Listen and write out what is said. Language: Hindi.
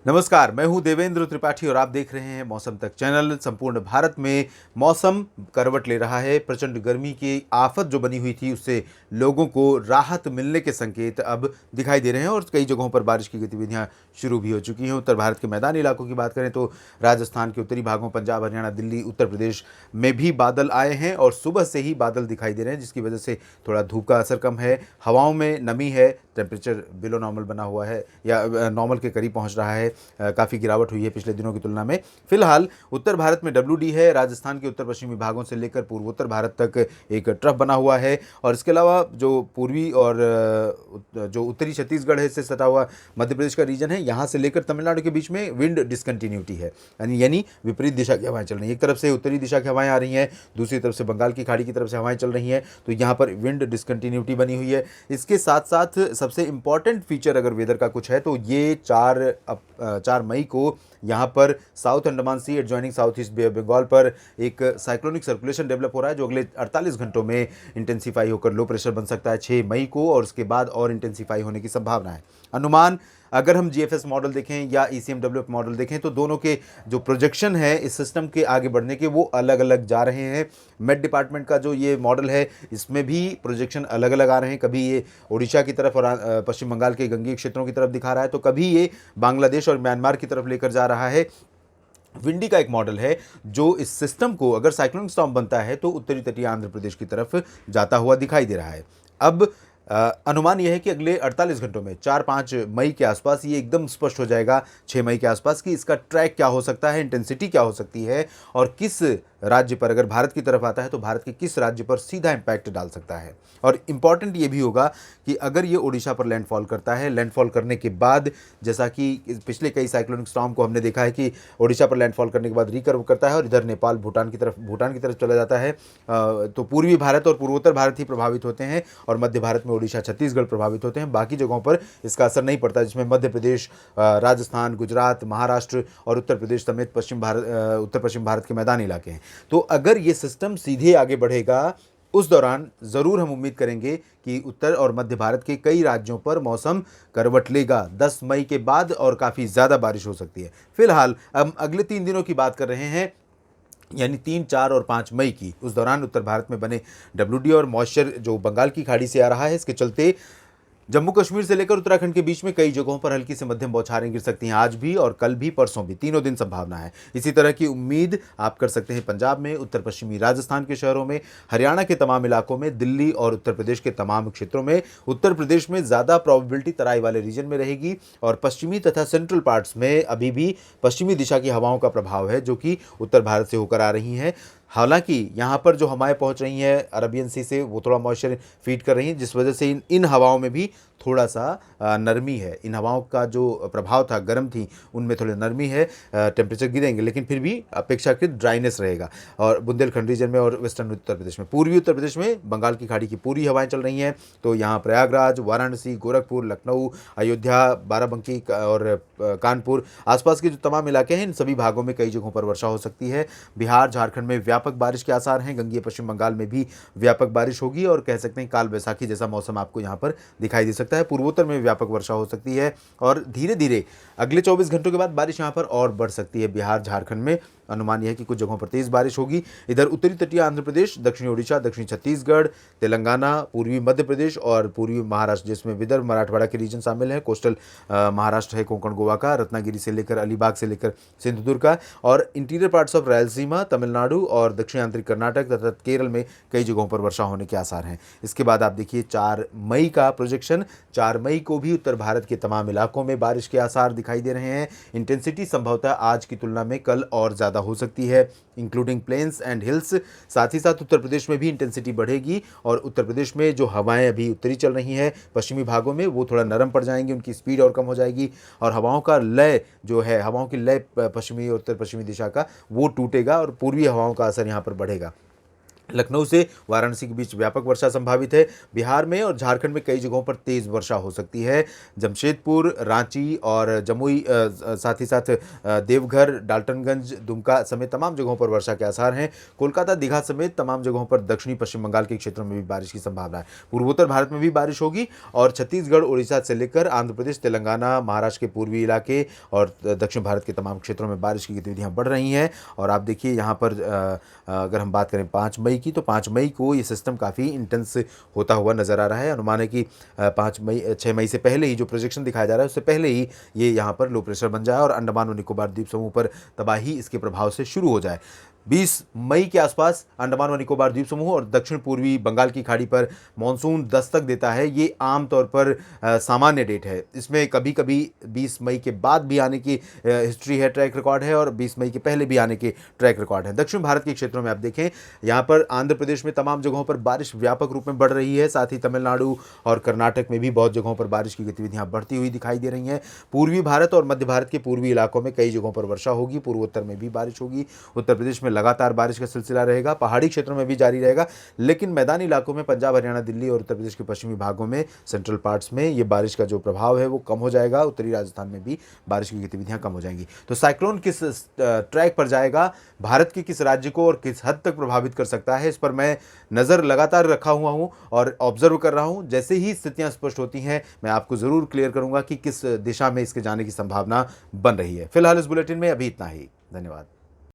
नमस्कार, मैं हूं देवेंद्र त्रिपाठी और आप देख रहे हैं मौसम तक चैनल। संपूर्ण भारत में मौसम करवट ले रहा है। प्रचंड गर्मी की आफत जो बनी हुई थी उससे लोगों को राहत मिलने के संकेत अब दिखाई दे रहे हैं और कई जगहों पर बारिश की गतिविधियां शुरू भी हो चुकी हैं। उत्तर भारत के मैदानी इलाकों की बात करें तो राजस्थान के उत्तरी भागों, पंजाब, हरियाणा, दिल्ली, उत्तर प्रदेश में भी बादल आए हैं और सुबह से ही बादल दिखाई दे रहे हैं, जिसकी वजह से थोड़ा धूप का असर कम है। हवाओं में नमी है, टेम्परेचर बिलो नॉर्मल बना हुआ है या नॉर्मल के करीब पहुंच रहा है। काफ़ी गिरावट हुई है पिछले दिनों की तुलना में। फिलहाल उत्तर भारत में WD है। राजस्थान के उत्तर पश्चिमी भागों से लेकर पूर्वोत्तर भारत तक एक ट्रफ बना हुआ है और इसके अलावा जो पूर्वी और जो उत्तरी छत्तीसगढ़ है इससे सटा हुआ मध्य प्रदेश का रीजन है, यहाँ से लेकर तमिलनाडु के बीच में विंड डिसकंटिन्यूटी है, यानी विपरीत दिशा की हवाएं चल रही हैं। एक तरफ से उत्तरी दिशा की हवाएं आ रही हैं, दूसरी तरफ से बंगाल की खाड़ी की तरफ से हवाएं चल रही हैं, तो यहाँ पर विंड डिसकंटिन्यूटी बनी हुई है। इसके साथ साथ सबसे इंपॉर्टेंट फीचर अगर वेदर का कुछ है तो ये 4 मई को यहाँ पर south Andaman Sea adjoining south east Bay of Bengal पर एक साइक्लोनिक सर्कुलेशन डेवलप हो रहा है जो अगले 48 घंटों में इंटेंसीफाई होकर लो प्रेशर बन सकता है 6 मई को, और उसके बाद और इंटेंसीफाई होने की संभावना है। अनुमान अगर हम GFS मॉडल देखें या ECMWF मॉडल देखें तो दोनों के जो प्रोजेक्शन है इस सिस्टम के आगे बढ़ने के वो अलग अलग जा रहे हैं। मेट डिपार्टमेंट का जो ये मॉडल है इसमें भी प्रोजेक्शन अलग अलग आ रहे हैं। कभी ये उड़ीसा की तरफ और पश्चिम बंगाल के गंगीय क्षेत्रों की तरफ दिखा रहा है, तो कभी ये बांग्लादेश और म्यांमार की तरफ लेकर जा रहा है। विंडी का एक मॉडल है जो इस सिस्टम को अगर साइक्लोनिक स्टॉर्म बनता है तो उत्तरी तटीय आंध्र प्रदेश की तरफ जाता हुआ दिखाई दे रहा है। अब अनुमान यह है कि अगले 48 घंटों में 4-5 मई के आसपास ये एकदम स्पष्ट हो जाएगा, 6 मई के आसपास, कि इसका ट्रैक क्या हो सकता है, इंटेंसिटी क्या हो सकती है और किस राज्य पर, अगर भारत की तरफ आता है तो भारत के किस राज्य पर सीधा इम्पैक्ट डाल सकता है। और इम्पॉर्टेंट ये भी होगा कि अगर ये ओडिशा पर लैंडफॉल करता है, लैंडफॉल करने के बाद, जैसा कि पिछले कई साइक्लोनिक स्टॉर्म को हमने देखा है कि ओडिशा पर लैंडफॉल करने के बाद रिकर्व करता है और इधर नेपाल, भूटान की तरफ चला जाता है, तो पूर्वी भारत और पूर्वोत्तर भारत ही प्रभावित होते हैं और मध्य भारत में ओडिशा, छत्तीसगढ़ प्रभावित होते हैं। बाकी जगहों पर इसका असर नहीं पड़ता, जिसमें मध्य प्रदेश, राजस्थान, गुजरात, महाराष्ट्र और उत्तर प्रदेश समेत उत्तर पश्चिम भारत के मैदानी इलाके हैं। तो अगर ये सिस्टम सीधे आगे बढ़ेगा उस दौरान ज़रूर हम उम्मीद करेंगे कि उत्तर और मध्य भारत के कई राज्यों पर मौसम करवट लेगा 10 मई के बाद और काफ़ी ज़्यादा बारिश हो सकती है। फिलहाल हम अगले 3 दिनों की बात कर रहे हैं, यानी 3, 4 और 5 मई की। उस दौरान उत्तर भारत में बने WD और मॉइस्चर जो बंगाल की खाड़ी से आ रहा है, इसके चलते जम्मू कश्मीर से लेकर उत्तराखंड के बीच में कई जगहों पर हल्की से मध्यम बौछारें गिर सकती हैं, आज भी और कल भी, परसों भी, तीनों दिन संभावना है। इसी तरह की उम्मीद आप कर सकते हैं पंजाब में, उत्तर पश्चिमी राजस्थान के शहरों में, हरियाणा के तमाम इलाकों में, दिल्ली और उत्तर प्रदेश के तमाम क्षेत्रों में। उत्तर प्रदेश में ज़्यादा प्रॉबिलिटी तराई वाले रीजन में रहेगी और पश्चिमी तथा सेंट्रल पार्ट्स में अभी भी पश्चिमी दिशा की हवाओं का प्रभाव है जो कि उत्तर भारत से होकर आ रही हैं। हालांकि यहाँ पर जो हवाएं पहुँच रही हैं अरबियन सी से, वो थोड़ा मॉइस्चर फीड कर रही हैं, जिस वजह से इन हवाओं में भी थोड़ा सा नरमी है। इन हवाओं का जो प्रभाव था, गर्म थी, उनमें थोड़ी नरमी है। टेम्परेचर गिरेंगे लेकिन फिर भी अपेक्षाकृत ड्राइनेस रहेगा। और बुंदेलखंड रीजन में और वेस्टर्न उत्तर प्रदेश में, पूर्वी उत्तर प्रदेश में बंगाल की खाड़ी की पूरी हवाएं चल रही हैं, तो यहाँ प्रयागराज, वाराणसी, गोरखपुर, लखनऊ, अयोध्या, बाराबंकी और कानपुर आसपास के जो तमाम इलाके हैं, इन सभी भागों में कई जगहों पर वर्षा हो सकती है। बिहार, झारखंड में व्यापक बारिश के आसार हैं। गंगीय पश्चिम बंगाल में भी व्यापक बारिश होगी और कह सकते हैं काल वैसाखी जैसा मौसम आपको यहाँ पर दिखाई दे सकता है। पूर्वोत्तर में व्यापक वर्षा हो सकती है और धीरे धीरे अगले 24 घंटों के बाद बारिश यहाँ पर और बढ़ सकती है। बिहार, झारखंड में अनुमान यह है कि कुछ जगहों पर तेज बारिश होगी। इधर उत्तरी तटीय आंध्र प्रदेश, दक्षिणी ओडिशा, दक्षिणी छत्तीसगढ़, तेलंगाना, पूर्वी मध्य प्रदेश और पूर्वी महाराष्ट्र, जिसमें विदर्भ, मराठवाड़ा के रीजन शामिल है। कोस्टल महाराष्ट्र है, कोंकण गोवा का, रत्नागिरी से लेकर अलीबाग से लेकर सिंधुदुर्ग का, और interior parts of Rayalaseema, Tamil Nadu और दक्षिण आंतरिक कर्नाटक तथा केरल में कई जगहों पर वर्षा होने के आसार हैं। इसके बाद आप देखिए 4 मई का प्रोजेक्शन। 4 मई को भी उत्तर भारत के तमाम इलाकों में बारिश के आसार दिखाई दे रहे हैं। इंटेंसिटी संभवतः आज की तुलना में कल और ज़्यादा हो सकती है, इंक्लूडिंग प्लेन्स एंड हिल्स। साथ ही साथ उत्तर प्रदेश में भी इंटेंसिटी बढ़ेगी और उत्तर प्रदेश में जो हवाएं अभी उत्तरी चल रही हैं पश्चिमी भागों में, वो थोड़ा नरम पड़ जाएंगी, उनकी स्पीड और कम हो जाएगी और हवाओं का लय जो है, हवाओं की लय पश्चिमी और उत्तर पश्चिमी दिशा का, वो टूटेगा और पूर्वी हवाओं का असर यहाँ पर बढ़ेगा। लखनऊ से वाराणसी के बीच व्यापक वर्षा संभावित है। बिहार में और झारखंड में कई जगहों पर तेज वर्षा हो सकती है। जमशेदपुर, रांची और जमुई साथ ही साथ देवघर, डाल्टनगंज, दुमका समेत तमाम जगहों पर वर्षा के आसार हैं। कोलकाता, दीघा समेत तमाम जगहों पर दक्षिणी पश्चिम बंगाल के क्षेत्रों में भी बारिश की संभावना है। पूर्वोत्तर भारत में भी बारिश होगी और छत्तीसगढ़, उड़ीसा से लेकर आंध्र प्रदेश, तेलंगाना, महाराष्ट्र के पूर्वी इलाके और दक्षिण भारत के तमाम क्षेत्रों में बारिश की गतिविधियां बढ़ रही हैं। और आप देखिए यहाँ पर अगर हम बात करें 5 मई की, तो 5 मई को ये सिस्टम काफ़ी इंटेंस होता हुआ नज़र आ रहा है। अनुमान है कि 6 मई से पहले ही जो प्रोजेक्शन दिखाया जा रहा है उससे पहले ही ये यहाँ पर लो प्रेशर बन जाए और अंडमान और निकोबार द्वीप समूह पर तबाही इसके प्रभाव से शुरू हो जाए। 20 मई के आसपास अंडमान व निकोबार द्वीप समूह और दक्षिण पूर्वी बंगाल की खाड़ी पर मानसून दस्तक देता है। ये आमतौर पर सामान्य डेट है। इसमें कभी कभी 20 मई के बाद भी आने की हिस्ट्री है, ट्रैक रिकॉर्ड है, और 20 मई के पहले भी आने के ट्रैक रिकॉर्ड है। दक्षिण भारत के क्षेत्रों में आप देखें, यहाँ पर आंध्र प्रदेश में तमाम जगहों पर बारिश व्यापक रूप में बढ़ रही है। साथ ही तमिलनाडु और कर्नाटक में भी बहुत जगहों पर बारिश की गतिविधियाँ बढ़ती हुई दिखाई दे रही हैं। पूर्वी भारत और मध्य भारत के पूर्वी इलाकों में कई जगहों पर वर्षा होगी। पूर्वोत्तर में भी बारिश होगी। उत्तर प्रदेश में लगातार बारिश का सिलसिला रहेगा। पहाड़ी क्षेत्रों में भी जारी रहेगा, लेकिन मैदानी इलाकों में पंजाब, हरियाणा, दिल्ली और उत्तर प्रदेश के पश्चिमी भागों में, सेंट्रल पार्ट्स में ये बारिश का जो प्रभाव है वो कम हो जाएगा। उत्तरी राजस्थान में भी बारिश की गतिविधियां कम हो जाएंगी। तो साइक्लोन किस ट्रैक पर जाएगा, भारत के किस राज्य को और किस हद तक प्रभावित कर सकता है, इस पर मैं नज़र लगातार रखा हुआ हूं और ऑब्जर्व कर रहा हूं। जैसे ही स्थितियां स्पष्ट होती हैं मैं आपको ज़रूर क्लियर करूंगा कि किस दिशा में इसके जाने की संभावना बन रही है। फिलहाल इस बुलेटिन में अभी इतना ही। धन्यवाद।